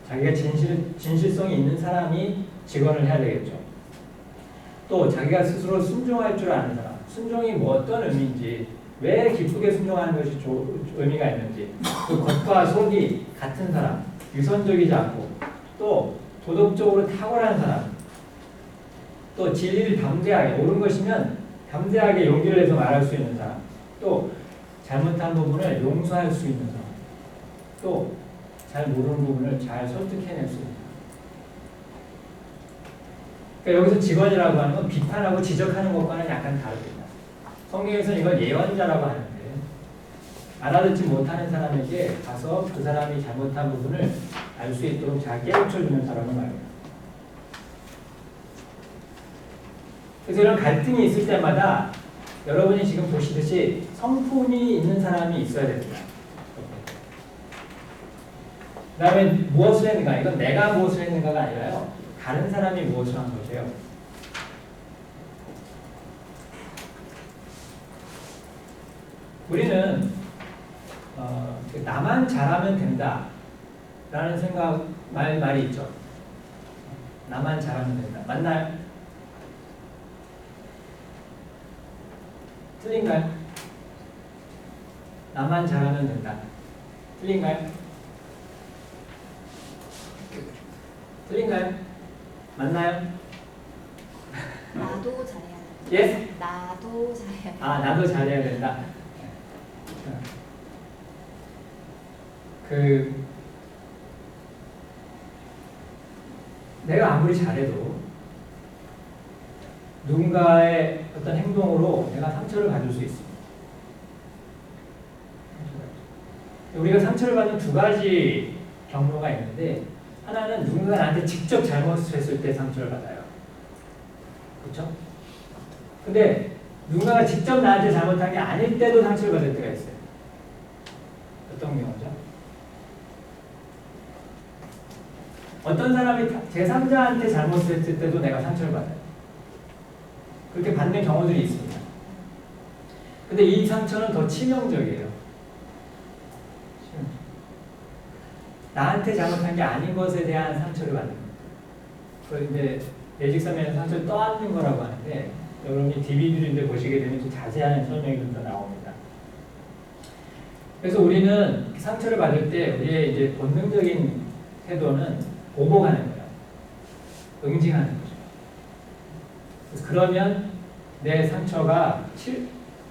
자기가 진실성이 있는 사람이 직언을 해야 되겠죠. 또 자기가 스스로 순종할 줄 아는 사람. 순종이 뭐 어떤 의미인지, 왜 기쁘게 순종하는 것이 의미가 있는지, 그 겉과 속이 같은 사람, 유선적이지 않고, 또 도덕적으로 탁월한 사람, 또 진리를 담대하게, 옳은 것이면 담대하게 용기를 내서 말할 수 있는 사람, 또 잘못한 부분을 용서할 수 있는 사람, 또 잘 모르는 부분을 잘 설득해낼 수 있는 사람. 그러니까 여기서 직언이라고 하는 건 비판하고 지적하는 것과는 약간 다릅니다. 성경에서는 이걸 예언자라고 하는데, 알아듣지 못하는 사람에게 가서 그 사람이 잘못한 부분을 알 수 있도록 잘 깨우쳐주는 사람을 말합니다. 그래서 이런 갈등이 있을 때마다 여러분이 지금 보시듯이 성품이 있는 사람이 있어야 됩니다. 그 다음에 무엇을 했는가? 이건 내가 무엇을 했는가가 아니라요. 다른 사람이 무엇을 한 것이에요. 우리는 나만 잘하면 된다 라는 말이 있죠. 나만 잘하면 된다. 맞나요? 틀린가요? 나만 잘하면 된다. 틀린가요? 틀린가요? 맞나요? 나도 잘해야 된다. 예? 나도 잘해야 된다. 아, 나도 잘해야 된다. 내가 아무리 잘해도 누군가의 어떤 행동으로 내가 상처를 받을 수 있습니다. 우리가 상처를 받는 두 가지 경로가 있는데, 하나는 누군가 나한테 직접 잘못을 했을 때 상처를 받아요. 그렇죠? 근데 누군가가 직접 나한테 잘못한 게 아닐 때도 상처를 받을 때가 있어요. 어떤 경우죠? 어떤 사람이 제3자한테 잘못을 했을 때도 내가 상처를 받아요. 그렇게 받는 경우들이 있습니다. 근데 이 상처는 더 치명적이에요. 나한테 잘못한 게 아닌 것에 대한 상처를 받는 거예요. 그걸 이제 예직선에서 상처를 떠안는 거라고 하는데 여러분이 DVD를 보시게 되면 좀 자세한 설명이 좀 더 나옵니다. 그래서 우리는 상처를 받을 때 우리의 이제 본능적인 태도는 보복하는 거예요. 응징하는 거죠. 그래서 그러면 내 상처가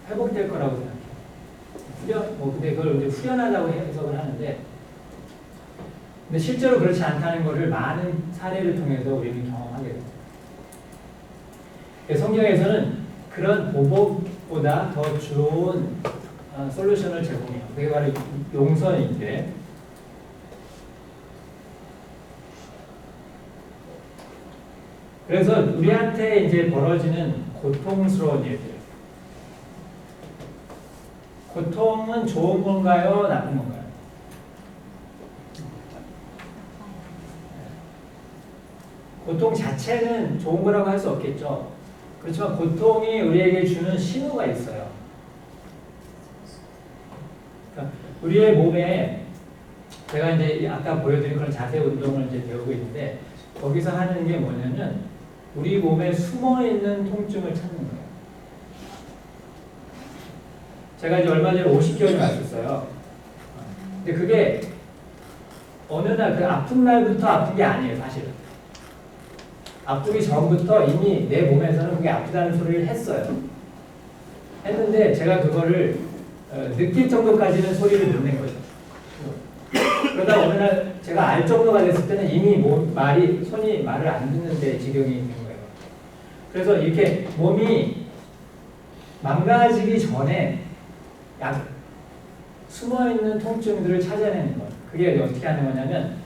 회복될 거라고 생각해요. 근데 그걸 이제 후련하다고 해석을 하는데, 근데 실제로 그렇지 않다는 것을 많은 사례를 통해서 우리는 경험하게 됩니다. 성경에서는 그런 보복보다 더 좋은 솔루션을 제공해요. 그게 바로 용서인데, 그래서 우리한테 이제 벌어지는 고통스러운 일들, 고통은 좋은 건가요? 나쁜 건가요? 고통 자체는 좋은 거라고 할 수 없겠죠. 그렇지만 고통이 우리에게 주는 신호가 있어요. 그러니까 우리의 몸에 제가 이제 아까 보여드린 그런 자세 운동을 이제 배우고 있는데 거기서 하는 게 뭐냐면 우리 몸에 숨어 있는 통증을 찾는 거예요. 제가 이제 얼마 전에 50개월을 갔었어요. 근데 그게 어느 날 그 아픈 날부터 아픈 게 아니에요, 사실은. 아프기 전부터 이미 내 몸에서는 그게 아프다는 소리를 했어요. 했는데 제가 그거를 느낄 정도까지는 소리를 못 낸 거죠. 그러다 어느 날 제가 알 정도가 됐을 때는 이미 손이 말을 안 듣는데 지경이 된 거예요. 그래서 이렇게 몸이 망가지기 전에 숨어있는 통증들을 찾아내는 거. 그게 어떻게 하는 거냐면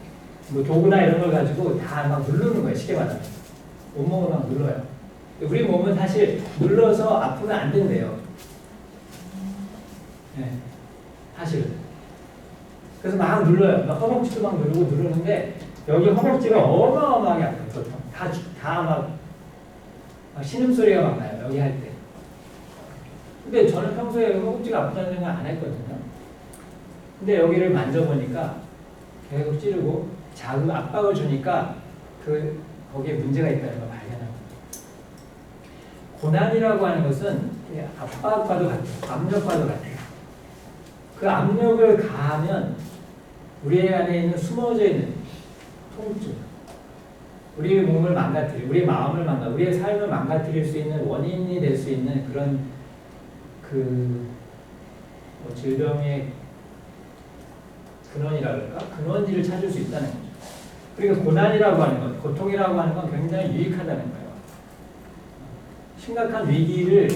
뭐 도구나 이런 걸 가지고 다 막 누르는 거예요. 쉽게 말하면. 온몸을 막 눌러요. 우리 몸은 사실 눌러서 아프면 안 된대요. 네, 사실은. 그래서 막 눌러요. 막 허벅지도 막 누르는데 여기 허벅지가 어마어마하게 아파요. 보통 다 막 신음소리가 막 나요. 여기 할 때. 근데 저는 평소에 허벅지가 아프다는 생각 안 했거든요. 근데 여기를 만져보니까 계속 찌르고 자극 압박을 주니까 거기에 문제가 있다는 걸 발견합니다. 고난이라고 하는 것은 압박과도 같아요. 압력과도 같아요. 그 압력을 가하면 우리 안에 있는 숨어져 있는 통증, 우리의 몸을 망가뜨리고 우리의 마음을 우리의 삶을 망가뜨릴 수 있는 원인이 될 수 있는 그런 질병의 근원이라 그럴까? 근원지를 찾을 수 있다는 거죠. 그러니까 고난이라고 하는 것, 고통이라고 하는 건 굉장히 유익하다는 거예요. 심각한 위기를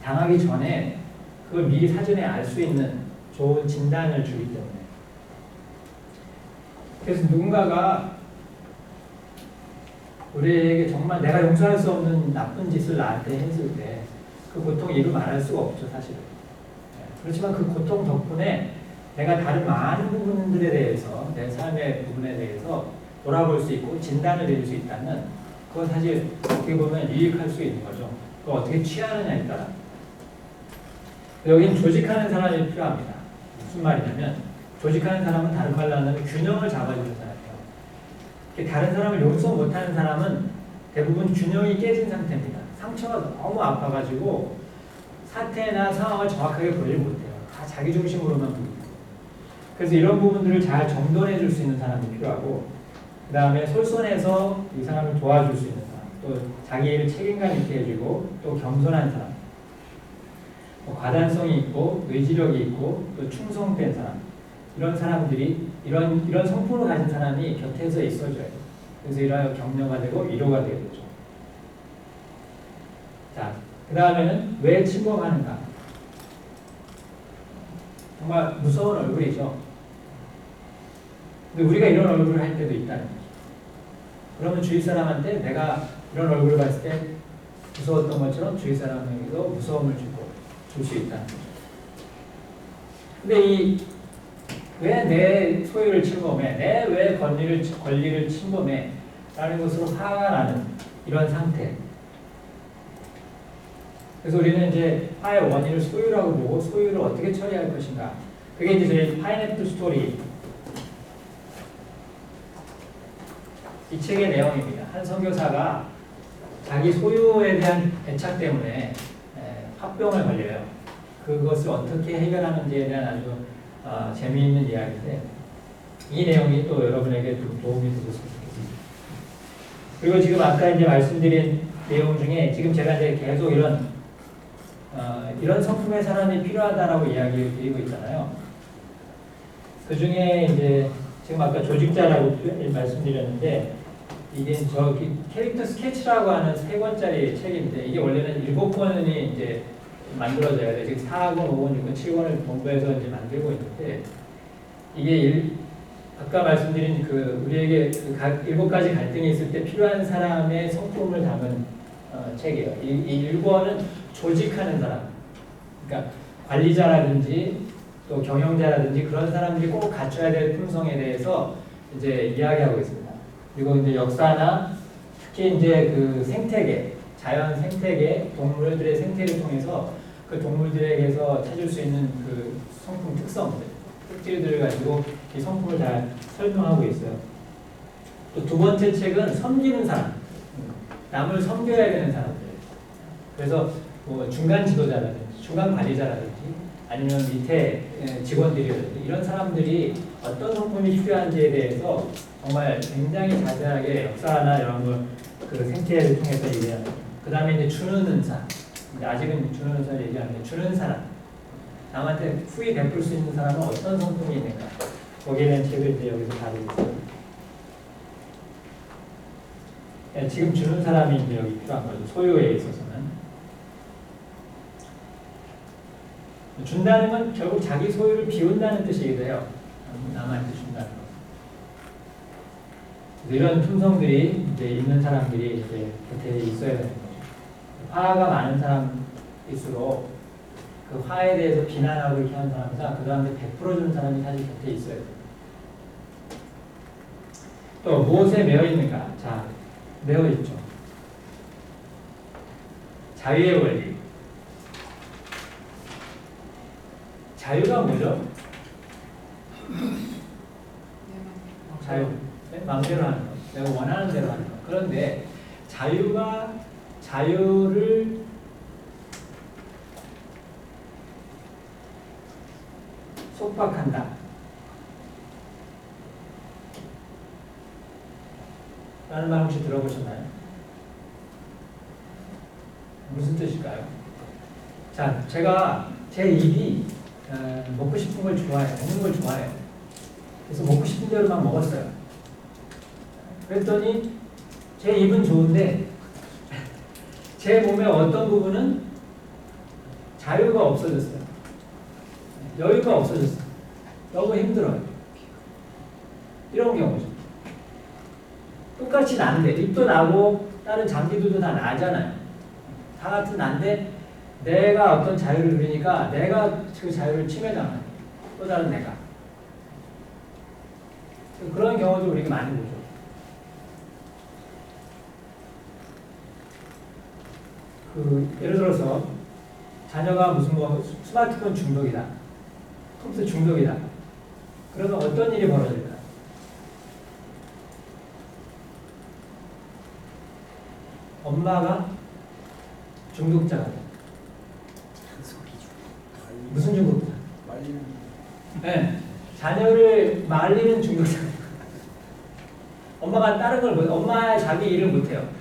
당하기 전에 그걸 미리 사전에 알 수 있는 좋은 진단을 주기 때문에. 그래서 누군가가 우리에게 정말 내가 용서할 수 없는 나쁜 짓을 나한테 했을 때 그 고통 이루 말할 수가 없죠, 사실은. 그렇지만 그 고통 덕분에 내가 다른 많은 부분들에 대해서, 내 삶의 부분에 대해서 돌아볼 수 있고 진단을 내릴 수 있다면 그건 사실 어떻게 보면 유익할 수 있는 거죠. 그걸 어떻게 취하느냐에 따라. 여기는 조직하는 사람이 필요합니다. 무슨 말이냐면 조직하는 사람은 다른 말로 하면 균형을 잡아주는 사람이에요. 다른 사람을 용서 못하는 사람은 대부분 균형이 깨진 상태입니다. 상처가 너무 아파가지고 사태나 상황을 정확하게 보지 못해요. 다 자기 중심으로만 보고. 그래서 이런 부분들을 잘 정돈해 줄 수 있는 사람이 필요하고, 그 다음에 솔선해서 이 사람을 도와줄 수 있는 사람, 또 자기 일을 책임감 있게 해주고, 또 겸손한 사람, 과단성이 있고, 의지력이 있고, 또 충성된 사람, 이런 사람들이, 이런 성품을 가진 사람이 곁에서 있어줘야 돼요. 그래서 이런 격려가 되고 위로가 되겠죠. 자, 그 다음에는 왜 침범하는가? 정말 무서운 얼굴이죠. 근데 우리가 이런 얼굴을 할 때도 있다는 거죠. 그러면 주위 사람한테 내가 이런 얼굴을 봤을 때 무서웠던 것처럼 주위 사람에게도 무서움을 줄 수 있다는 거죠. 근데 왜 내 소유를 침범해? 내 왜 권리를 침범해? 라는 것으로 화가 나는 이런 상태. 그래서 우리는 이제 화의 원인을 소유라고 보고 소유를 어떻게 처리할 것인가. 그게 이제 저희 파인애플 스토리 이 책의 내용입니다. 한 선교사가 자기 소유에 대한 애착 때문에 화병을 걸려요. 그것을 어떻게 해결하는지에 대한 아주 재미있는 이야기인데 이 내용이 또 여러분에게 좀 도움이 되셨으면 좋겠습니다. 그리고 지금 아까 이제 말씀드린 내용 중에 지금 제가 이제 계속 이런 성품의 사람이 필요하다라고 이야기를 드리고 있잖아요. 그 중에 이제 지금 아까 조직자라고 말씀드렸는데 이게 저기 캐릭터 스케치라고 하는 3권짜리 책인데 이게 원래는 7권이 이제 만들어져야 돼. 지금 4권, 5권, 6권, 7권을 본부에서 이제 만들고 있는데 이게 아까 말씀드린 그 우리에게 그 7가지 갈등이 있을 때 필요한 사람의 성품을 담은 책이에요. 이 1권은 조직하는 사람, 그러니까 관리자라든지 또 경영자라든지 그런 사람들이 꼭 갖춰야 될 품성에 대해서 이제 이야기하고 있습니다. 그리고 이제 역사나 특히 이제 그 생태계, 자연 생태계, 동물들의 생태를 통해서 그 동물들에게서 찾을 수 있는 그 성품 특성들, 특질들을 가지고 이 성품을 잘 설명하고 있어요. 또 두 번째 책은 섬기는 사람, 남을 섬겨야 되는 사람들. 그래서 뭐 중간 지도자라든지, 중간 관리자라든지, 아니면 밑에 직원들이라든지 이런 사람들이 어떤 성품이 필요한지에 대해서 정말 굉장히 자세하게 역사나 이런 걸 그 생태를 통해서 얘기합니다. 그 다음에 이제 주는 은사. 아직은 주는 은사를 얘기하는데 주는 사람. 남한테 후히 베풀 수 있는 사람은 어떤 성품이 있는가. 거기에 대한 책을 이제 여기서 다루고 있어요. 지금 주는 사람이 이제 여기 필요한 거죠. 소유에 있어서는. 준다는 건 결국 자기 소유를 비운다는 뜻이기도 해요. 남한테 준다는 거. 이런 품성들이 이제 있는 사람들이 이제 곁에 있어야 되는 거죠. 화가 많은 사람일수록 그 화에 대해서 비난하고 이렇게 하는 사람보다 그 사람한테 베풀어주는 사람이 사실 곁에 있어야 돼요. 또 무엇에 매여 있는가? 자, 매여 있죠. 자유의 권리. 자유가 뭐죠? 자유. 마음대로 하는 거. 내가 원하는 대로 하는 거. 그런데 자유를 속박한다. 라는 말 혹시 들어보셨나요? 무슨 뜻일까요? 자, 제가 제 입이 먹고 싶은 걸 좋아해요. 먹는 걸 좋아해요. 그래서 먹고 싶은 대로만 먹었어요. 그랬더니 제 입은 좋은데 제 몸의 어떤 부분은 자유가 없어졌어요. 여유가 없어졌어요. 너무 힘들어요. 이런 경우죠. 똑같이 나는데 입도 나고 다른 장기들도 다 나잖아요. 다 같은 난데 내가 어떤 자유를 누리니까 내가 그 자유를 침해당하는 또 다른 내가. 그런 경우도 우리가 많이 보죠. 예를 들어서 자녀가 무슨 스마트폰 중독이다, 컴퓨터 중독이다. 그러면 어떤 일이 벌어질까? 엄마가 중독자가 돼. 무슨 중독자? 네, 자녀를 말리는 중독자. 엄마가 다른 걸 못, 엄마 자기 일을 못해요.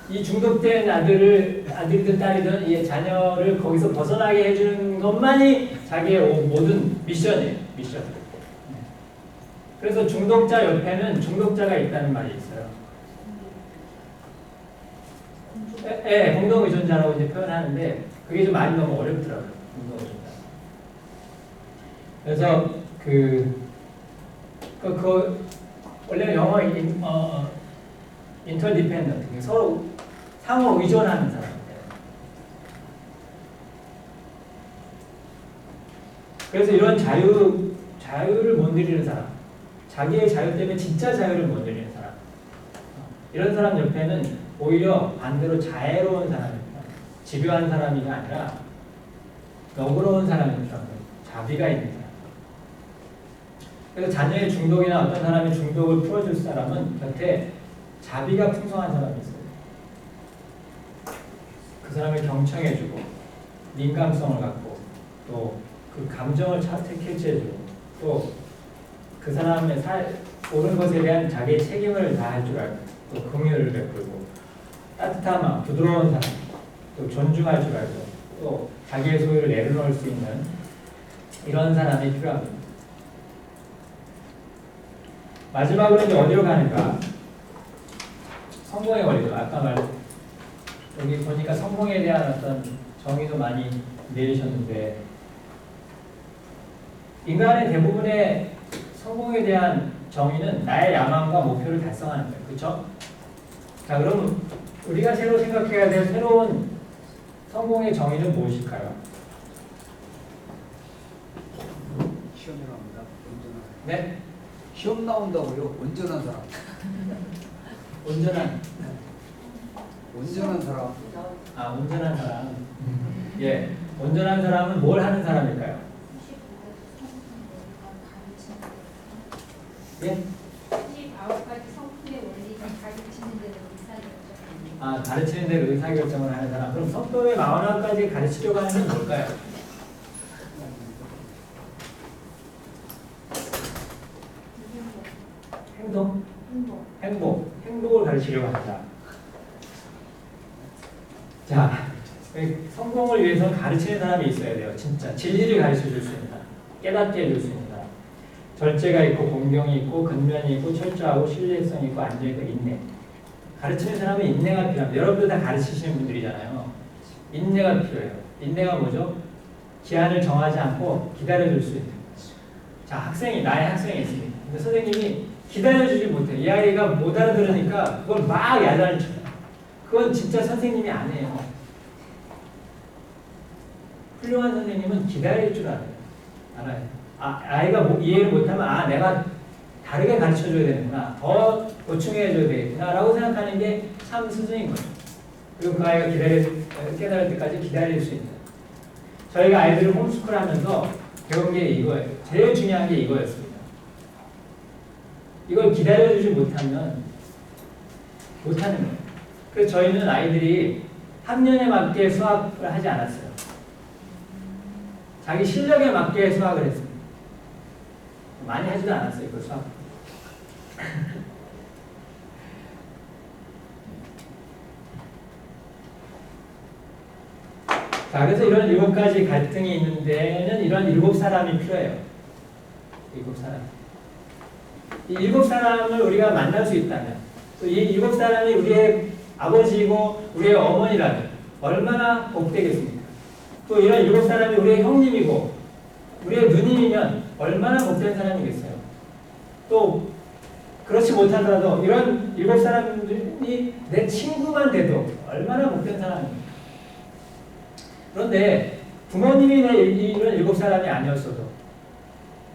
이 중독된 아들이든 딸이든 이 자녀를 거기서 벗어나게 해주는 것만이 자기의 모든 미션이에요. 미션. 그래서 중독자 옆에는 중독자가 있다는 말이 있어요. 공동 의존자라고 이제 표현하는데 그게 좀 많이 너무 어렵더라고요. 공동 의존자. 그래서 원래 영어 인터디펜던트, 서로 상호 의존하는 사람이에요. 그래서 이런 자유를 못 누리는 사람, 자기의 자유 때문에 진짜 자유를 못 누리는 사람, 이런 사람 옆에는 오히려 반대로 자애로운 사람입니다. 집요한 사람이 아니라 너그러운 사람입니다. 자비가 있는 사람. 그래서 자녀의 중독이나 어떤 사람의 중독을 풀어줄 사람은 곁에 자비가 풍성한 사람이 있어요. 그 사람을 경청해주고 민감성을 갖고 또 그 감정을 캐치해주고 또 그 사람의 옳은 것에 대한 자기의 책임을 다할 줄 알고 또 긍휼을 베풀고 따뜻한 마음, 부드러운 사람, 또 존중할 줄 알고 또 자기의 소유를 내려놓을 수 있는 이런 사람이 필요합니다. 마지막으로 이제 어디로 가는가? 성공의 원리죠. 아까 여기 보니까 성공에 대한 어떤 정의도 많이 내리셨는데 인간의 대부분의 성공에 대한 정의는 나의 야망과 목표를 달성하는 거예요. 그렇죠? 자, 그럼 우리가 새로 생각해야 될 새로운 성공의 정의는 무엇일까요? 시험이랍니다. 온전한. 네? 시험 나온다고요. 온전한 사람. 온전한 온전한 사람. 온전한 사람. 예, 온전한 사람은 뭘 하는 사람일까요? 예? 29가지 성품의 원리를 가르치는 데는 의사결정. 가르치는 대로 의사결정을 하는 사람. 그럼 성품의 41가지 가르치려고 하는 게 뭘까요? 행동? 행복을 가르치려고 한다. 자, 성공을 위해서 가르치는 사람이 있어야 돼요. 진짜 진리를 가르쳐 줄 수 있는 사람, 깨닫게 해줄 수 있는 사람, 절제가 있고 공경이 있고 근면이 있고 철저하고 신뢰성이 있고 안정있고 인내. 가르치는 사람은 인내가 필요합니다. 여러분들 다 가르치시는 분들이잖아요. 인내가 필요해요. 인내가 뭐죠? 기한을 정하지 않고 기다려줄 수 있는. 자, 나의 학생이 있습니다. 근데 선생님이 기다려주지 못해요. 이 아이가 못 알아들으니까 그걸 막 야단을 쳐요. 그건 진짜 선생님이 아니에요. 훌륭한 선생님은 기다릴 줄 알아요. 아이가 이해를 못하면 내가 다르게 가르쳐줘야 되는구나. 더 보충해줘야 되겠구나 라고 생각하는 게 참 스승인 거예요. 그리고 그 아이가 깨달을 때까지 기다릴 수 있는. 저희가 아이들을 홈스쿨 하면서 배운 게 이거예요. 제일 중요한 게 이거였습니다. 이걸 기다려주지 못하면 못하는 거예요. 그래서 저희는 아이들이 학년에 맞게 수학을 하지 않았어요. 자기 실력에 맞게 수학을 했습니다. 많이 하지도 않았어요, 그 수학. 자, 그래서 이런 7가지 갈등이 있는 데는 이런 7사람이 필요해요. 7사람. 이 7사람을 우리가 만날 수 있다면, 또 이 7사람이 우리의 아버지이고 우리의 어머니라면 얼마나 복되겠습니까? 또 이런 7사람이 우리의 형님이고 우리의 누님이면 얼마나 복된 사람이겠어요? 또 그렇지 못하더라도 이런 7사람들이 내 친구만 돼도 얼마나 복된 사람입니까? 그런데 부모님이 이런 7사람이 아니었어도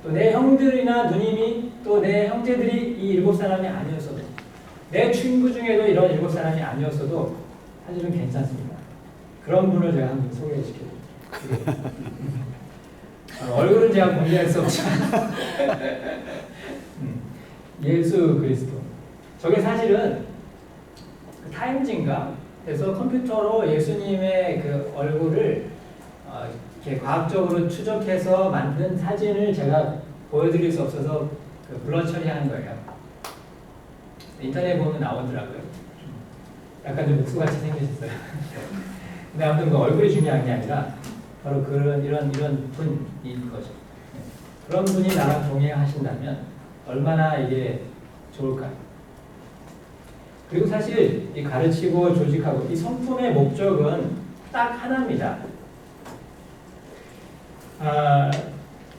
또 내 형들이나 누님이 또 내 형제들이 이 7사람이 아니었어도 내 친구 중에도 이런 7사람이 아니었어도 사실은 괜찮습니다. 그런 분을 제가 한번 소개시켜드릴게요. 얼굴은 제가 공개할 수 없지만 예수 그리스도. 저게 사실은 타임진가 해서 컴퓨터로 예수님의 그 얼굴을 이렇게 과학적으로 추적해서 만든 사진을 제가 보여드릴 수 없어서 그 블러 처리하는 거예요. 인터넷에 보면 나오더라고요. 약간 좀 목수같이 생기셨어요. 근데 아무튼 그 얼굴이 중요한 게 아니라 바로 이런 분인 거죠. 그런 분이 나랑 동행하신다면 얼마나 이게 좋을까요? 그리고 사실 이 가르치고 조직하고 이 성품의 목적은 딱 하나입니다.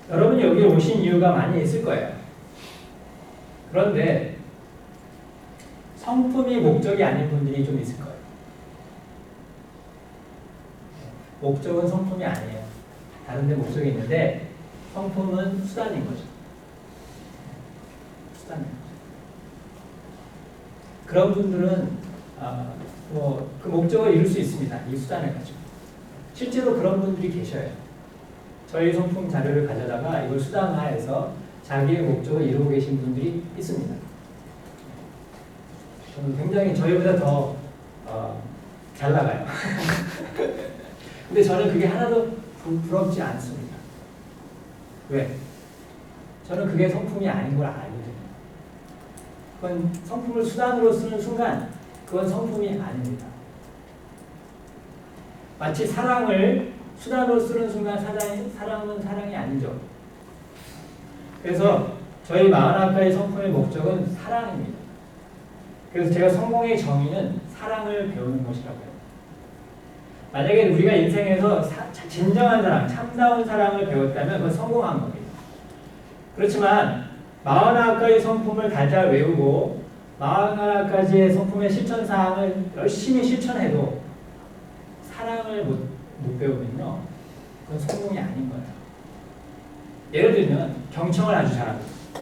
여러분이 여기 오신 이유가 많이 있을 거예요. 그런데 성품이 목적이 아닌 분들이 좀 있을 거예요. 목적은 성품이 아니에요. 다른 데 목적이 있는데 성품은 수단인 거죠. 수단인 거죠. 그런 분들은 그 목적을 이룰 수 있습니다. 이 수단을 가지고. 실제로 그런 분들이 계셔요. 저희 성품 자료를 가져다가 이걸 수단화해서 자기의 목적을 이루고 계신 분들이 있습니다. 저는 굉장히 저희보다 더 잘 나가요. 근데 저는 그게 하나도 부럽지 않습니다. 왜? 저는 그게 성품이 아닌 걸 알거든요. 그건 성품을 수단으로 쓰는 순간 그건 성품이 아닙니다. 마치 사랑을 수단으로 쓰는 순간 사랑은 사랑이 아니죠. 그래서 저희 마흔아까의 성품의 목적은 사랑입니다. 그래서 제가 성공의 정의는 사랑을 배우는 것이라고 해요. 만약에 우리가 인생에서 진정한 사랑, 참다운 사랑을 배웠다면 그건 성공한 겁니다. 그렇지만 마흔아까의 성품을 달달 외우고 마흔아까지의 성품의 실천사항을 열심히 실천해도 사랑을 못 배우면요, 그건 성공이 아닌 거예요. 예를 들면 경청을 아주 잘하고